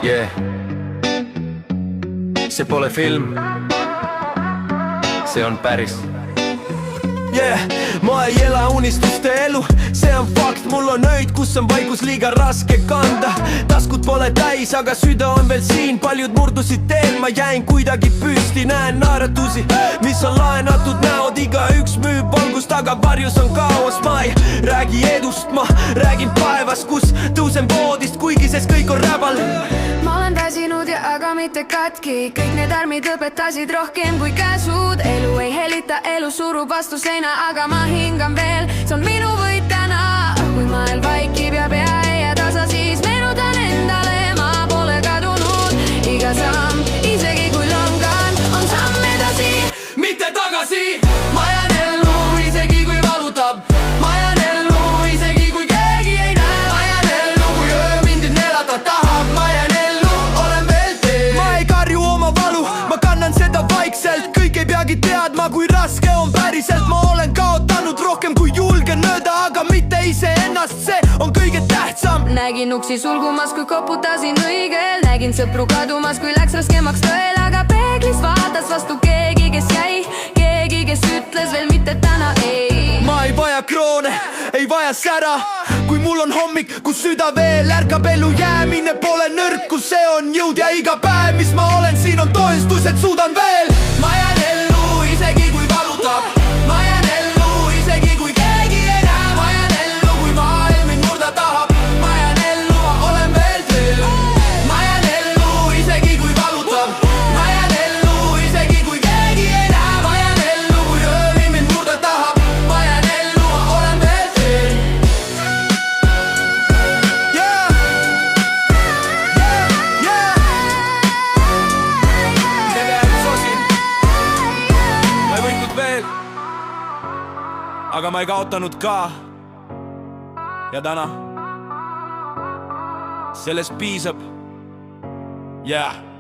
Yeah. See pole film, see on päris. Yeah, ma ei ela unistuste elu, see on fakt. Mul on öid, kus on vaikus liiga raske kanda. Taskud pole täis, aga süda on veel siin. Paljud murdusid teel, ma jäin kuidagi püsti. Näen naeratusi, mis on laenatud näod. Igaüks müüb valgust, aga varjus on kaos. Ma ei räägi edust, ma räägin päevast, kus tõusen voodist, kuigi sees kõik on räbal. Ma olen väsinud ja aga mitte katki. Kõik need armid õpetasid rohkem kui käsud. Elu ei helita, elu surub vastu seina, aga ma hingan veel, see on minu võit täna. Kui maailm vaikib ja pea ei jää tasa, siis meenutan endale, ma pole kadunud. Iga samm, isegi kui langan, on samm edasi, mitte tagasi. Ma jään ellu, isegi kui valutab. Ma jään ellu, isegi kui keegi ei näe. Ma jään ellu, kui öö mind neelata tahab. Ma jään ellu, olen veel teel. Ma ei karju oma valu, ma kannan seda vaikselt. Kõik ei peagi teadma, kui raske on päriselt. Ma olen kaotanud rohkem kui julgen öelda, aga mitte iseennast, see on kõige tähtsam. Nägin uksi sulgumas, kui koputasin õigel. Nägin sõpru kadumas, kui läks raskemaks tõel. Aga peeglis vaatas vastu keegi, kes jäi. Keegi, kes ütles veel mitte täna ei. Ma ei vaja kroone, ei vaja sära. Kui mul on hommik, kus süda veel ärkab, ellu jäämine pole nõrkus. See on jõud ja iga päev, mis ma olen siin, on tõestus, et suudan veel. Ma jään ellu, isegi kui valutab. Ma jään ellu, isegi kui keegi ei näe. Ma jään ellu, kui maailm mind murda tahab. Ma jään ellu, ma olen veel teel. Ma jään ellu, isegi kui valutab. Ma jään ellu, isegi kui keegi ei näe. Ma jään ellu, kui öö mind murda tahab. Ma jään ellu, ma olen veel teel. Yeah, yeah, yeah. Tegelikult sosin, ma ei võitnud veel, aga ma ei kaotanud ka. Ja täna sellest piisab. Yeah.